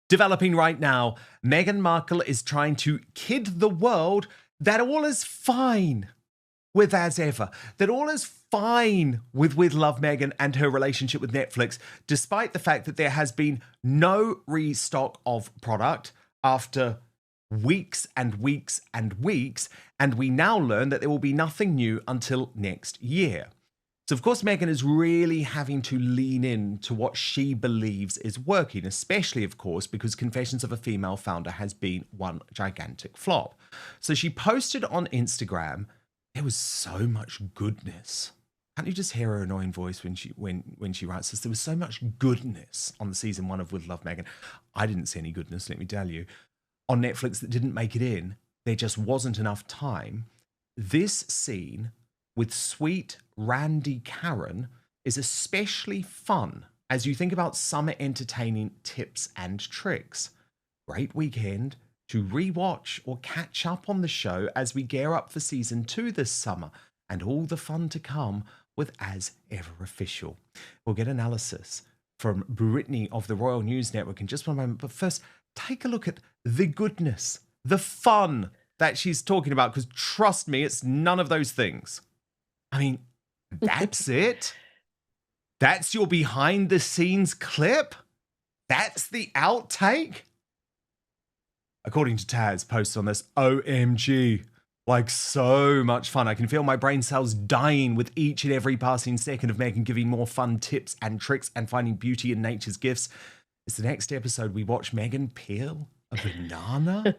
Developing right now, Meghan Markle is trying to kid the world that all is fine with As Ever, that all is fine with Love Meghan and her relationship with Netflix, despite the fact that there has been no restock of product after weeks and weeks and weeks, and we now learn that there will be nothing new until next year. So, of course, Meghan is really having to lean in to what she believes is working, especially, of course, because Confessions of a Female Founder has been one gigantic flop. So she posted on Instagram, there was so much goodness. Can't you just hear her annoying voice when she writes this? There was so much goodness on the season 1 of With Love Meghan. I didn't see any goodness, let me tell you. On Netflix that didn't make it in. There just wasn't enough time. This scene with sweet Randy Karen is especially fun as you think about summer entertaining tips and tricks. Great weekend to rewatch or catch up on the show as we gear up for season 2 this summer, and all the fun to come with As Ever Official. We'll get analysis from Brittany of the Royal News Network in just one moment, but first, take a look at the goodness, the fun that she's talking about, because trust me, it's none of those things. I mean, that's it. That's your behind the scenes clip. That's the outtake. According to Taz, posts on this, OMG, like so much fun. I can feel my brain cells dying with each and every passing second of Meghan giving more fun tips and tricks and finding beauty in nature's gifts. Is the next episode we watch Meghan peel a banana?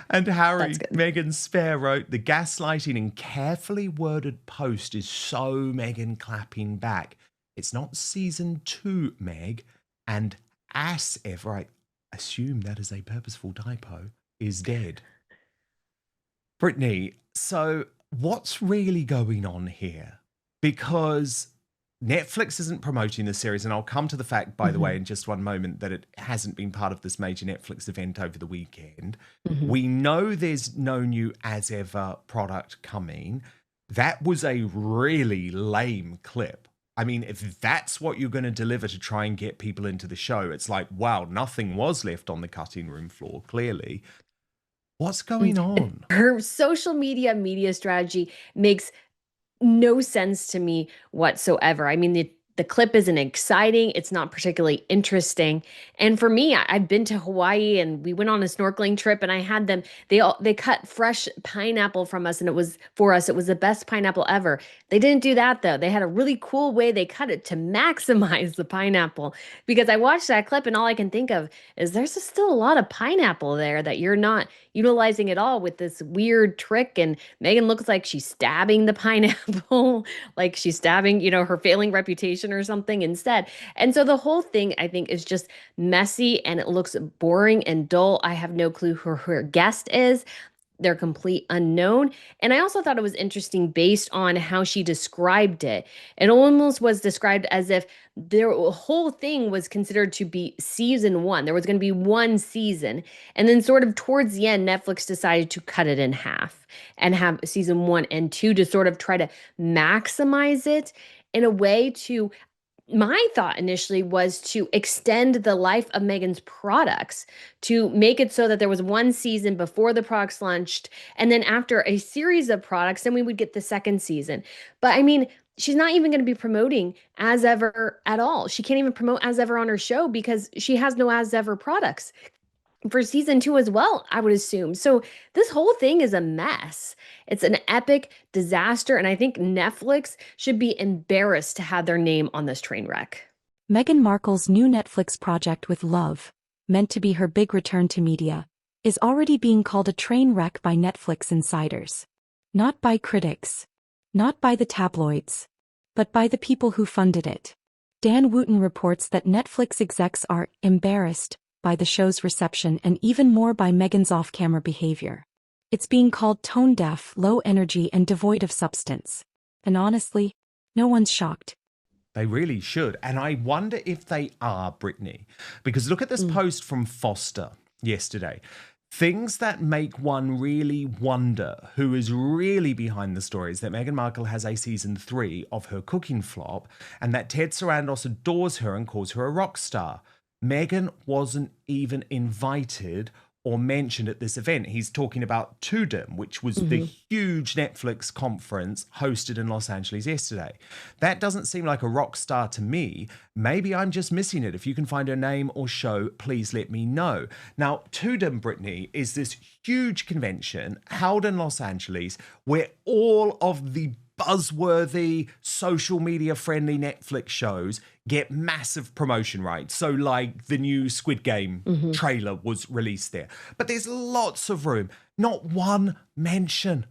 And Harry, Meghan's spare, wrote, the gaslighting and carefully worded post is so Meghan clapping back. It's not season 2, Meg. And As Ever, I assume that is a purposeful typo, is dead. Brittany, so what's really going on here? Because Netflix isn't promoting the series, and I'll come to the fact, by the way, in just one moment, that it hasn't been part of this major Netflix event over the weekend. We know there's no new As Ever product coming. That was a really lame clip. I mean, if that's what you're going to deliver to try and get people into the show, it's like, wow, nothing was left on the cutting room floor, clearly. What's going on? Her social media strategy makes no sense to me whatsoever. I mean, the clip isn't exciting. It's not particularly interesting. And for me, I've been to Hawaii and we went on a snorkeling trip and I had them, they cut fresh pineapple from us and it was the best pineapple ever. They didn't do that though. They had a really cool way they cut it to maximize the pineapple, because I watched that clip and all I can think of is there's still a lot of pineapple there that you're not utilizing at all with this weird trick. And Meghan looks like she's stabbing the pineapple, like she's stabbing, her failing reputation or something instead. And so the whole thing, I think, is just messy and it looks boring and dull. I have no clue who her guest is. They're complete unknown. And I also thought it was interesting based on how she described it. It almost was described as if the whole thing was considered to be season 1. There was going to be one season. And then sort of towards the end, Netflix decided to cut it in half and have season 1 and 2 to sort of try to maximize it in a way to, my thought initially was to extend the life of Meghan's products, to make it so that there was one season before the products launched, and then after a series of products, then we would get the second season. But I mean, she's not even going to be promoting As Ever at all. She can't even promote As Ever on her show because she has no As Ever products for season 2 as well, I would assume. So this whole thing is a mess. It's an epic disaster, and I think Netflix should be embarrassed to have their name on this train wreck. Meghan Markle's new Netflix project with Love, meant to be her big return to media, is already being called a train wreck by Netflix insiders. Not by critics, not by the tabloids, but by the people who funded it. Dan Wootton reports that Netflix execs are embarrassed by the show's reception and even more by Meghan's off-camera behavior. It's being called tone-deaf, low-energy, and devoid of substance. And honestly, no one's shocked. They really should. And I wonder if they are, Brittany. Because look at this post from Foster yesterday. Things that make one really wonder who is really behind the stories that Meghan Markle has a season 3 of her cooking flop and that Ted Sarandos adores her and calls her a rock star. Meghan wasn't even invited or mentioned at this event. He's talking about Tudum, which was the huge Netflix conference hosted in Los Angeles yesterday. That doesn't seem like a rock star to me. Maybe I'm just missing it. If you can find her name or show, please let me know. Now, Tudum, Brittany, is this huge convention held in Los Angeles where all of the buzzworthy, social media friendly Netflix shows get massive promotion rights. So like the new Squid Game trailer was released there. But there's lots of room. Not one mention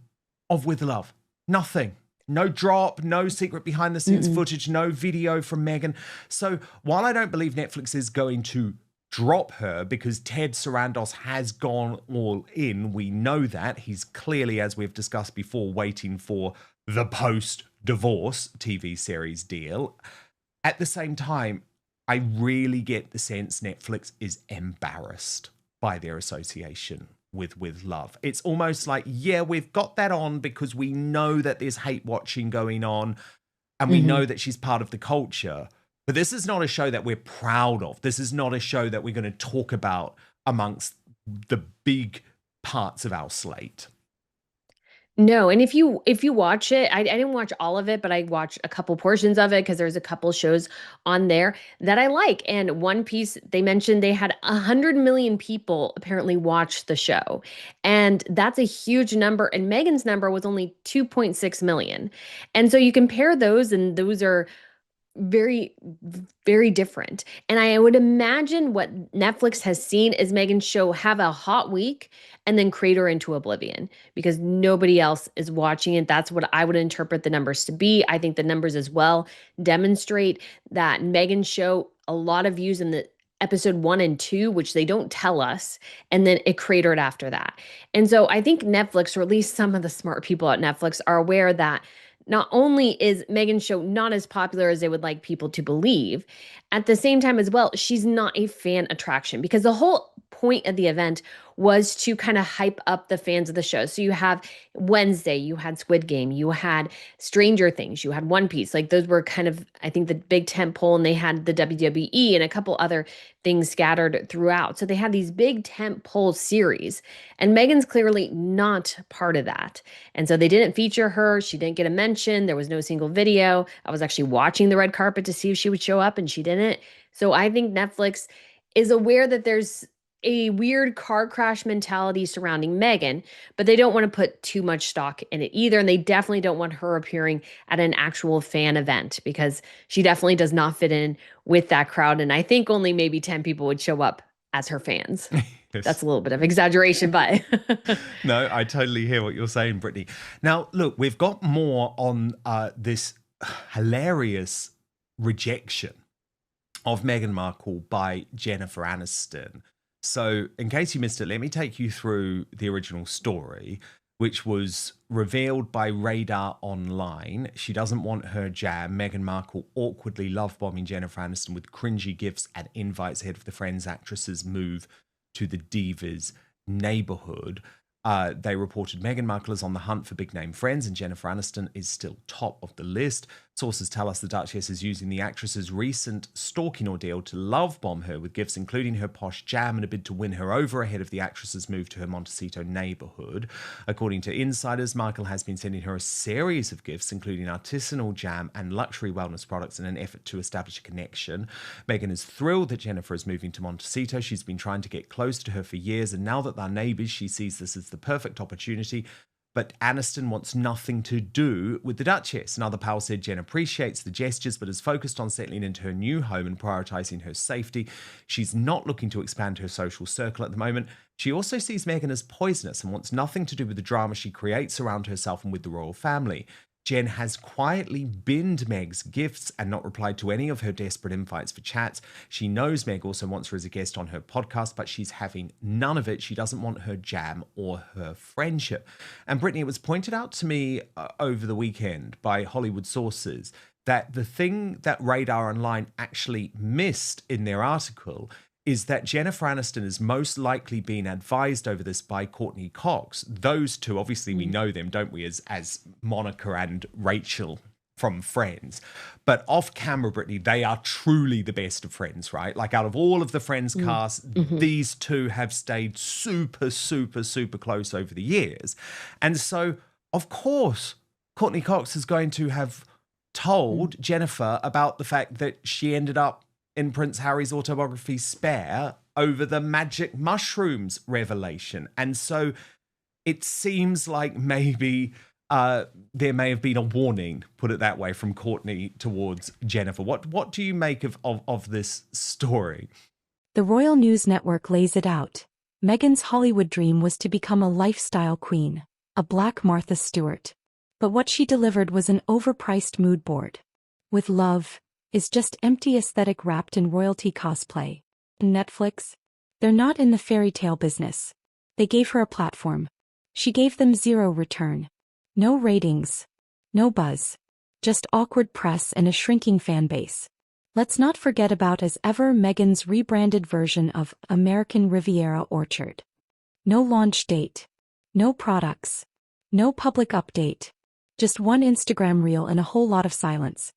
of With Love. Nothing. No drop, no secret behind the scenes footage, no video from Meghan. So while I don't believe Netflix is going to drop her because Ted Sarandos has gone all in, we know that. He's clearly, as we've discussed before, waiting for the post-divorce TV series deal. At the same time, I really get the sense Netflix is embarrassed by their association with Love. It's almost like, yeah, we've got that on because we know that there's hate watching going on and we know that she's part of the culture. But this is not a show that we're proud of. This is not a show that we're going to talk about amongst the big parts of our slate. No, and if you watch it, I didn't watch all of it, but I watched a couple portions of it because there's a couple shows on there that I like. And One Piece, they mentioned they had 100 million people apparently watch the show, and that's a huge number. And Megan's number was only 2.6 million, and so you compare those, and those are very, very different. And I would imagine what Netflix has seen is Megan's show have a hot week and then crater her into oblivion because nobody else is watching it. That's what I would interpret the numbers to be. I think the numbers as well demonstrate that Megan's show, a lot of views in the episode 1 and 2, which they don't tell us, and then it cratered after that. And so I think Netflix, or at least some of the smart people at Netflix, are aware that not only is Meghan's show not as popular as they would like people to believe, at the same time as well, she's not a fan attraction because the whole point of the event was to kind of hype up the fans of the show. So you have Wednesday, you had Squid Game, you had Stranger Things, you had One Piece. Like those were kind of, I think, the big tent pole, and they had the WWE and a couple other things scattered throughout. So they had these big tent pole series, and Meghan's clearly not part of that. And so they didn't feature her. She didn't get a mention. There was no single video. I was actually watching the red carpet to see if she would show up, and she didn't. So I think Netflix is aware that there's a weird car crash mentality surrounding Meghan, but they don't want to put too much stock in it either. And they definitely don't want her appearing at an actual fan event because she definitely does not fit in with that crowd. And I think only maybe 10 people would show up as her fans. Yes. That's a little bit of exaggeration, but No, I totally hear what you're saying, Brittany. Now, look, we've got more on this hilarious rejection of Meghan Markle by Jennifer Aniston. So in case you missed it, let me take you through the original story, which was revealed by Radar Online. She doesn't want her jam. Meghan Markle awkwardly love-bombing Jennifer Aniston with cringy gifts and invites ahead of the Friends actress's move to the Divas neighborhood. They reported Meghan Markle is on the hunt for big-name friends and Jennifer Aniston is still top of the list. Sources tell us the Duchess is using the actress's recent stalking ordeal to love-bomb her with gifts including her posh jam in a bid to win her over ahead of the actress's move to her Montecito neighborhood. According to insiders, Markle has been sending her a series of gifts, including artisanal jam and luxury wellness products in an effort to establish a connection. Meghan is thrilled that Jennifer is moving to Montecito. She's been trying to get close to her for years, and now that they're neighbors, she sees this as the perfect opportunity. But Aniston wants nothing to do with the Duchess. Another pal said Jen appreciates the gestures, but is focused on settling into her new home and prioritizing her safety. She's not looking to expand her social circle at the moment. She also sees Meghan as poisonous and wants nothing to do with the drama she creates around herself and with the royal family. Jen has quietly binned Meg's gifts and not replied to any of her desperate invites for chats. She knows Meg also wants her as a guest on her podcast, but she's having none of it. She doesn't want her jam or her friendship. And Brittany, it was pointed out to me over the weekend by Hollywood sources that the thing that Radar Online actually missed in their article is that Jennifer Aniston is most likely being advised over this by Courtney Cox. Those two, obviously we know them, don't we, as Monica and Rachel from Friends. But off camera, Brittany, they are truly the best of friends, right? Like out of all of the Friends cast, these two have stayed super, super, super close over the years. And so, of course, Courtney Cox is going to have told Jennifer about the fact that she ended up in Prince Harry's autobiography Spare over the magic mushrooms revelation. And so it seems like maybe there may have been a warning, put it that way, from Courtney towards Jennifer. What do you make of this story? The Royal News Network lays it out. Meghan's Hollywood dream was to become a lifestyle queen, a Black Martha Stewart. But what she delivered was an overpriced mood board. With Love is just empty aesthetic wrapped in royalty cosplay. Netflix, they're not in the fairy tale business. They gave her a platform. She gave them zero return. No ratings. No buzz. Just awkward press and a shrinking fan base. Let's not forget about as ever Meghan's rebranded version of American Riviera Orchard. No launch date. No products. No public update. Just one Instagram reel and a whole lot of silence.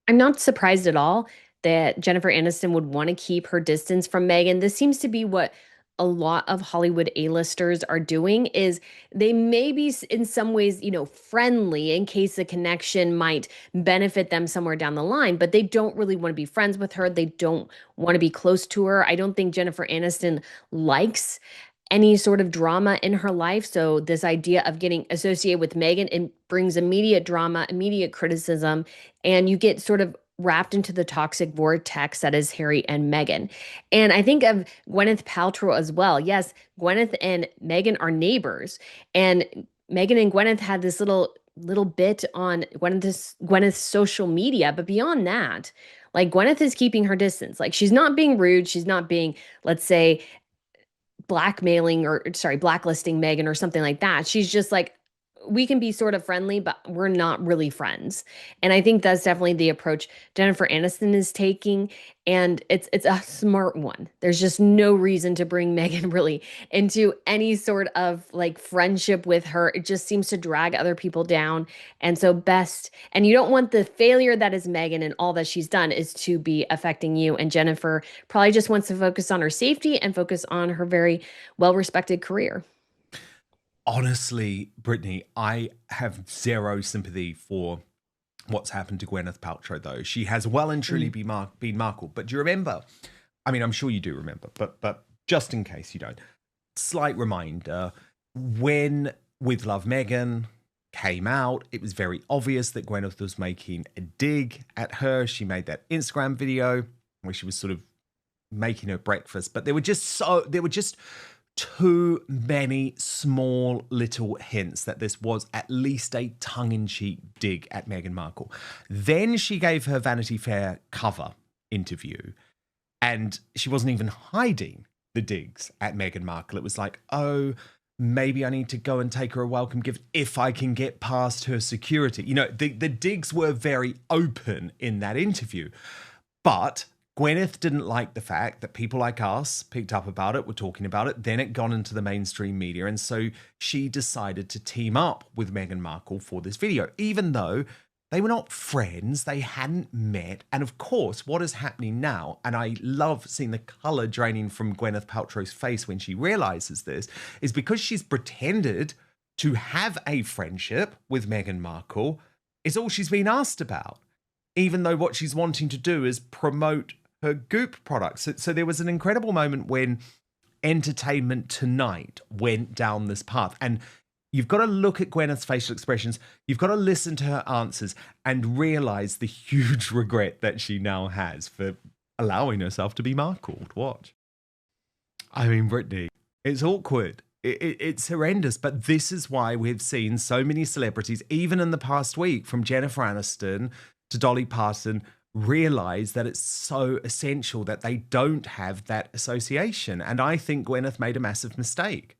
I'm not surprised at all that Jennifer Aniston would want to keep her distance from Meghan. This seems to be what a lot of Hollywood A-listers are doing, is they may be in some ways, friendly in case a connection might benefit them somewhere down the line, but they don't really want to be friends with her. They don't want to be close to her. I don't think Jennifer Aniston likes any sort of drama in her life. So this idea of getting associated with Meghan, it brings immediate drama, immediate criticism, and you get sort of wrapped into the toxic vortex that is Harry and Meghan. And I think of Gwyneth Paltrow as well. Yes, Gwyneth and Meghan are neighbors, and Meghan and Gwyneth had this little bit on Gwyneth's social media, but beyond that, like Gwyneth is keeping her distance. Like she's not being rude, she's not being, let's say, blacklisting Meghan or something like that. She's just like, we can be sort of friendly, but we're not really friends. And I think that's definitely the approach Jennifer Aniston is taking. And it's a smart one. There's just no reason to bring Meghan really into any sort of like friendship with her. It just seems to drag other people down. And so and you don't want the failure that is Meghan and all that she's done is to be affecting you. And Jennifer probably just wants to focus on her safety and focus on her very well-respected career. Honestly, Brittany, I have zero sympathy for what's happened to Gwyneth Paltrow, though. She has well and truly been Markle. But do you remember? I mean, I'm sure you do remember, but just in case you don't, slight reminder, when With Love Meghan came out, it was very obvious that Gwyneth was making a dig at her. She made that Instagram video where she was sort of making her breakfast, but there were just too many small little hints that this was at least a tongue-in-cheek dig at Meghan Markle. Then she gave her Vanity Fair cover interview, and she wasn't even hiding the digs at Meghan Markle. It was like, oh, maybe I need to go and take her a welcome gift if I can get past her security. The digs were very open in that interview. But Gwyneth didn't like the fact that people like us picked up about it, were talking about it, then it got into the mainstream media. And so she decided to team up with Meghan Markle for this video, even though they were not friends, they hadn't met. And of course, what is happening now, and I love seeing the color draining from Gwyneth Paltrow's face when she realizes this, is because she's pretended to have a friendship with Meghan Markle, is all she's been asked about, even though what she's wanting to do is promote her Goop products. So there was an incredible moment when Entertainment Tonight went down this path. And you've got to look at Gwyneth's facial expressions. You've got to listen to her answers and realize the huge regret that she now has for allowing herself to be Markled. Watch. I mean, Brittany, it's awkward. It's horrendous. But this is why we've seen so many celebrities, even in the past week, from Jennifer Aniston to Dolly Parton, realize that it's so essential that they don't have that association. And I think Gwyneth made a massive mistake.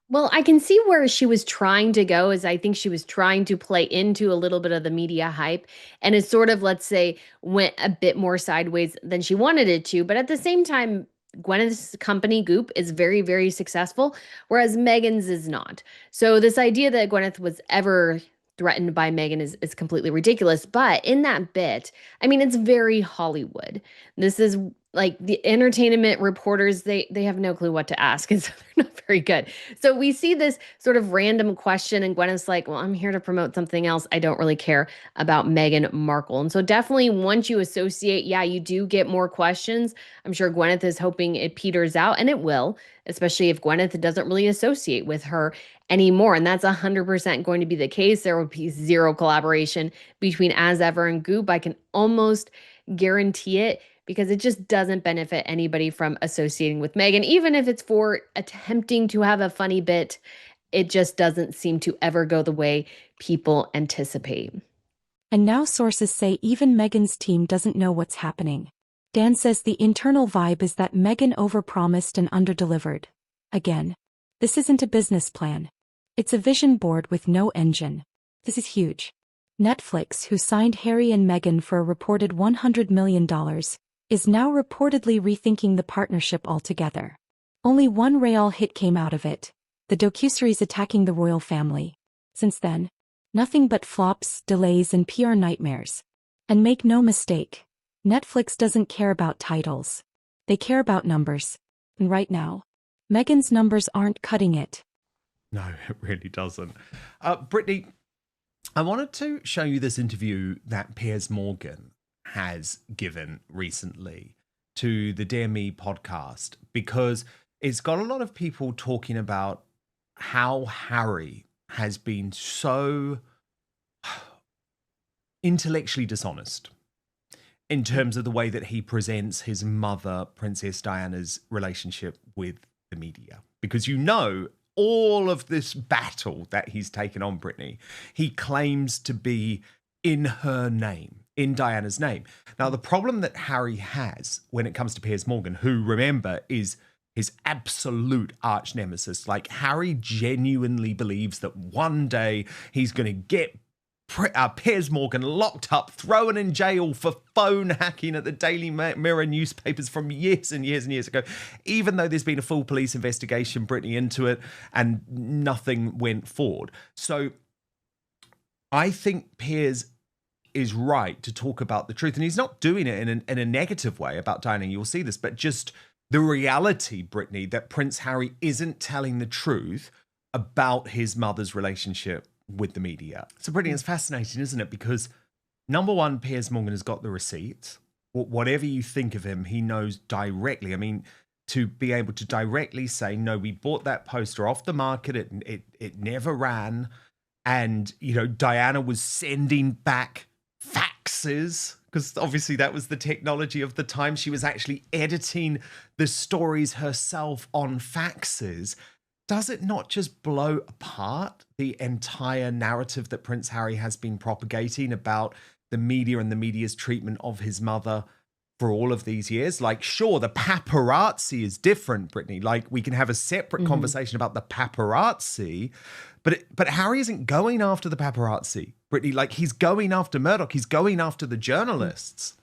Well, I can see where she was trying to go, is I think she was trying to play into a little bit of the media hype, and it sort of, let's say, went a bit more sideways than she wanted it to. But at the same time, Gwyneth's company Goop is very, very successful, whereas Meghan's is not. So this idea that Gwyneth was ever threatened by Meghan is completely ridiculous. But in that bit, I mean, it's very Hollywood. This is like the entertainment reporters, they have no clue what to ask, and so they're not very good. So we see this sort of random question, and Gwyneth's like, well, I'm here to promote something else. I don't really care about Meghan Markle. And so definitely once you associate, yeah, you do get more questions. I'm sure Gwyneth is hoping it peters out, and it will, especially if Gwyneth doesn't really associate with her anymore. And that's 100% going to be the case. There will be zero collaboration between As Ever and Goop. I can almost guarantee it because it just doesn't benefit anybody from associating with Meghan. Even if it's for attempting to have a funny bit, it just doesn't seem to ever go the way people anticipate. And now sources say even Meghan's team doesn't know what's happening. Dan says the internal vibe is that Meghan overpromised and underdelivered. Again, this isn't a business plan. It's a vision board with no engine. This is huge. Netflix, who signed Harry and Meghan for a reported $100 million, is now reportedly rethinking the partnership altogether. Only one real hit came out of it, the docuseries attacking the royal family. Since then, nothing but flops, delays, and PR nightmares. And make no mistake, Netflix doesn't care about titles. They care about numbers. And right now, Meghan's numbers aren't cutting it. No, it really doesn't. Brittany, I wanted to show you this interview that Piers Morgan has given recently to the Dear Me podcast, because it's got a lot of people talking about how Harry has been so intellectually dishonest in terms of the way that he presents his mother, Princess Diana's relationship with the media. Because all of this battle that he's taken on, Brittany, he claims to be in her name, in Diana's name. Now, the problem that Harry has when it comes to Piers Morgan, who, remember, is his absolute arch nemesis, like Harry genuinely believes that one day he's going to get Piers Morgan locked up, thrown in jail for phone hacking at the Daily Mirror newspapers from years and years and years ago, even though there's been a full police investigation, Brittany, into it, and nothing went forward. So I think Piers is right to talk about the truth, and he's not doing it in a negative way about Diana. You'll see this, but just the reality, Brittany, that Prince Harry isn't telling the truth about his mother's relationship with the media. So, Brittany, it's fascinating, isn't it? Because number one, Piers Morgan has got the receipts. Whatever you think of him, he knows directly. I mean, to be able to directly say, no, we bought that poster off the market. It never ran. And, Diana was sending back faxes, because obviously that was the technology of the time. She was actually editing the stories herself on faxes. Does it not just blow apart the entire narrative that Prince Harry has been propagating about the media and the media's treatment of his mother for all of these years? Like, sure, the paparazzi is different, Brittany. Like, we can have a separate conversation about the paparazzi, but Harry isn't going after the paparazzi, Brittany. Like, he's going after Murdoch. He's going after the journalists.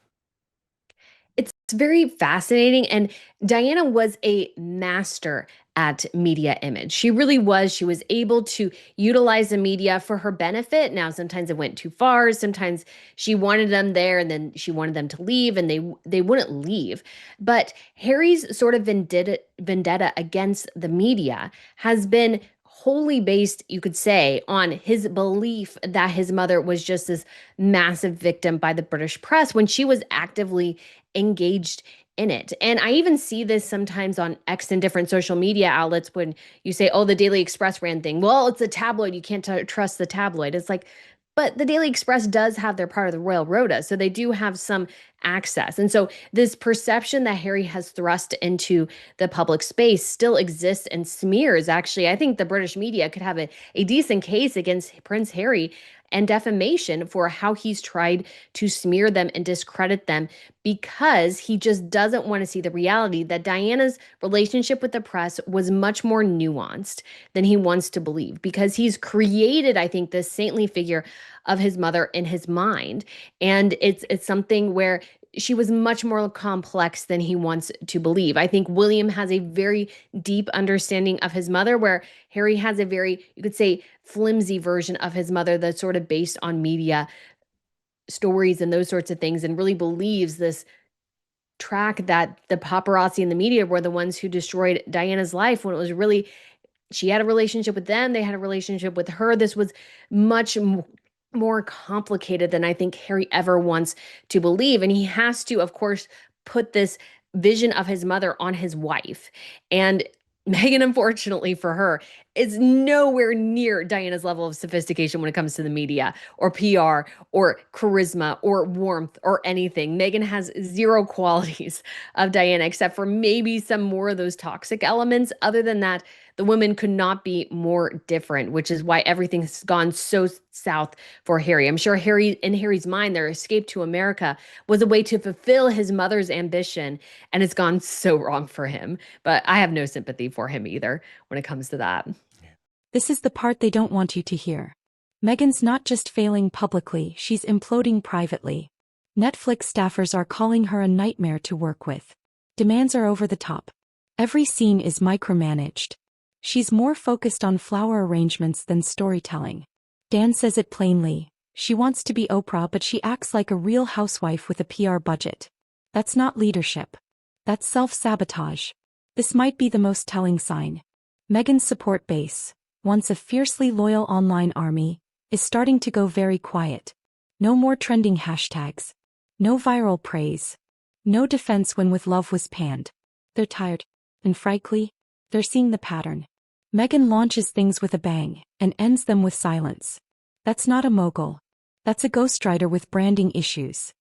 It's very fascinating. And Diana was a master at media image. She really was. She was able to utilize the media for her benefit. Now, sometimes it went too far. Sometimes she wanted them there and then she wanted them to leave, and they wouldn't leave. But Harry's sort of vendetta against the media has been wholly based, you could say, on his belief that his mother was just this massive victim by the British press when she was actively engaged in it. And I even see this sometimes on X and different social media outlets when you say, oh, the Daily Express ran thing. Well, it's a tabloid. You can't trust the tabloid. It's like, but the Daily Express does have their part of the Royal Rota, so they do have some access. And so this perception that Harry has thrust into the public space still exists and smears. Actually, I think the British media could have a decent case against Prince Harry and defamation for how he's tried to smear them and discredit them, because he just doesn't want to see the reality that Diana's relationship with the press was much more nuanced than he wants to believe, because he's created, I think, this saintly figure of his mother in his mind. And it's something where she was much more complex than he wants to believe. I think William has a very deep understanding of his mother, where Harry has a very, you could say, flimsy version of his mother that's sort of based on media stories and those sorts of things, and really believes this track that the paparazzi and the media were the ones who destroyed Diana's life, when it was really she had a relationship with them, they had a relationship with her. This was much more complicated than I think Harry ever wants to believe. And he has to, of course, put this vision of his mother on his wife. And Meghan, unfortunately for her, is nowhere near Diana's level of sophistication when it comes to the media or PR or charisma or warmth or anything. Meghan has zero qualities of Diana, except for maybe some more of those toxic elements. Other than that, the women could not be more different, which is why everything's gone so south for Harry. I'm sure in Harry's mind, their escape to America was a way to fulfill his mother's ambition, and it's gone so wrong for him. But I have no sympathy for him either when it comes to that. This is the part they don't want you to hear. Meghan's not just failing publicly, she's imploding privately. Netflix staffers are calling her a nightmare to work with. Demands are over the top. Every scene is micromanaged. She's more focused on flower arrangements than storytelling. Dan says it plainly. She wants to be Oprah, but she acts like a real housewife with a PR budget. That's not leadership. That's self-sabotage. This might be the most telling sign. Meghan's support base, once a fiercely loyal online army, is starting to go very quiet. No more trending hashtags. No viral praise. No defense when With Love was panned. They're tired. And frankly, they're seeing the pattern. Meghan launches things with a bang and ends them with silence. That's not a mogul. That's a ghostwriter with branding issues.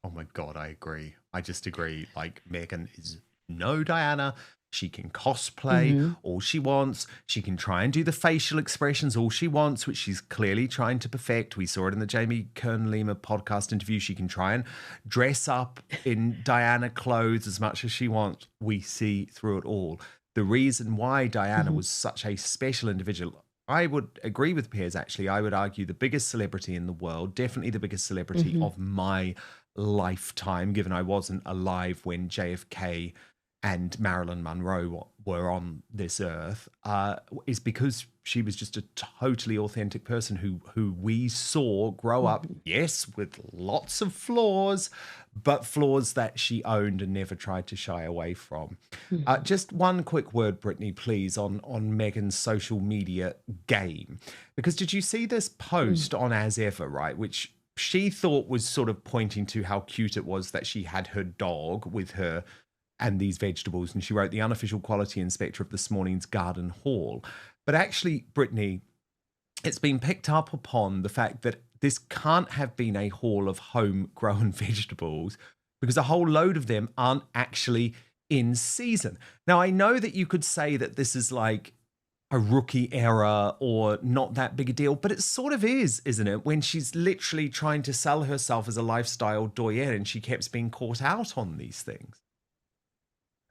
Oh my God, I agree. I just agree. Like, Meghan is no Diana. She can cosplay all she wants. She can try and do the facial expressions all she wants, which she's clearly trying to perfect. We saw it in the Jamie Kern-Lima podcast interview. She can try and dress up in Diana clothes as much as she wants. We see through it all. The reason why Diana was such a special individual, I would agree with Piers, actually. I would argue the biggest celebrity in the world, definitely the biggest celebrity of my lifetime, given I wasn't alive when JFK and Marilyn Monroe were on this earth, is because she was just a totally authentic person who we saw grow up, yes, with lots of flaws, but flaws that she owned and never tried to shy away from. Just one quick word, Brittany, please, on Meghan's social media game. Because did you see this post on As Ever, right, which she thought was sort of pointing to how cute it was that she had her dog with her and these vegetables, and she wrote the unofficial quality inspector of this morning's garden haul. But actually, Brittany, it's been picked up upon the fact that this can't have been a haul of homegrown vegetables because a whole load of them aren't actually in season. Now, I know that you could say that this is like a rookie error or not that big a deal, but it sort of is, isn't it? When she's literally trying to sell herself as a lifestyle doyenne and she keeps being caught out on these things.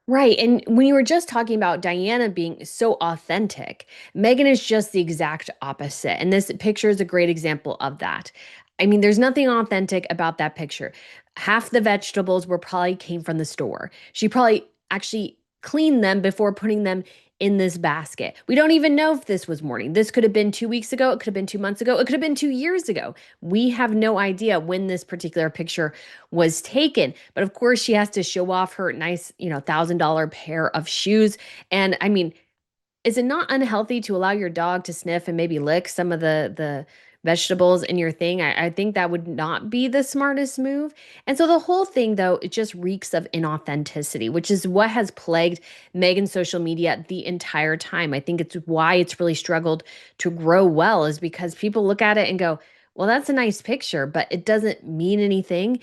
Right. And when you were just talking about Diana being so authentic, Meghan is just the exact opposite. And this picture is a great example of that. I mean, there's nothing authentic about that picture. Half the vegetables were probably came from the store. She probably actually cleaned them before putting them in this basket. We don't even know if this was morning. This could have been 2 weeks ago. It could have been 2 months ago. It could have been 2 years ago. We have no idea when this particular picture was taken. But of course, she has to show off her nice, $1,000 pair of shoes. And I mean, is it not unhealthy to allow your dog to sniff and maybe lick some of the vegetables in your thing? I think that would not be the smartest move. And so the whole thing, though, it just reeks of inauthenticity, which is what has plagued Meghan's social media the entire time. I think it's why it's really struggled to grow well, is because people look at it and go, well, that's a nice picture, but it doesn't mean anything.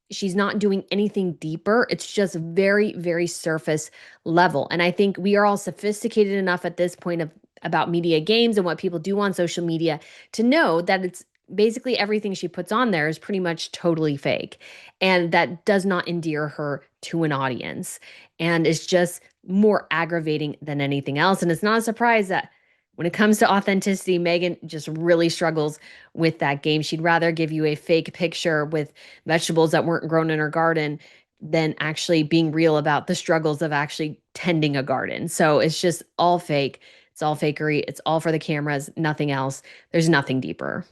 She's not doing anything deeper. It's just very, very surface level. And I think we are all sophisticated enough at this point about media games and what people do on social media to know that it's basically everything she puts on there is pretty much totally fake. And that does not endear her to an audience. And it's just more aggravating than anything else. And it's not a surprise that When it comes to authenticity, Meghan just really struggles with that game. She'd rather give you a fake picture with vegetables that weren't grown in her garden than actually being real about the struggles of actually tending a garden. So it's just all fake. It's all fakery. It's all for the cameras, nothing else. There's nothing deeper.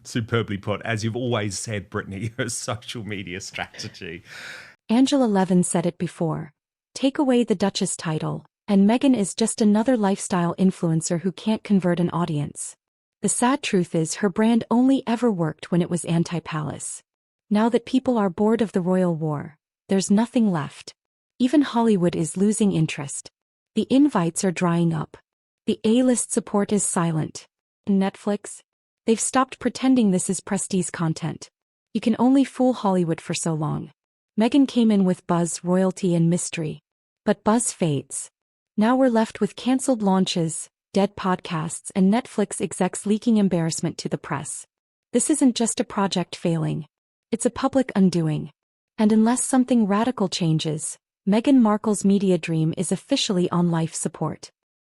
Superbly put. As you've always said, Brittany, her social media strategy. Angela Levin said it before. Take away the Duchess title, and Meghan is just another lifestyle influencer who can't convert an audience. The sad truth is her brand only ever worked when it was anti-palace. Now that people are bored of the royal war, there's nothing left. Even Hollywood is losing interest. The invites are drying up. The A-list support is silent. Netflix? They've stopped pretending this is prestige content. You can only fool Hollywood for so long. Meghan came in with buzz, royalty, and mystery. But buzz fades. Now we're left with cancelled launches, dead podcasts, and Netflix execs leaking embarrassment to the press. This isn't just a project failing. It's a public undoing. And unless something radical changes, Meghan Markle's media dream is officially on life support.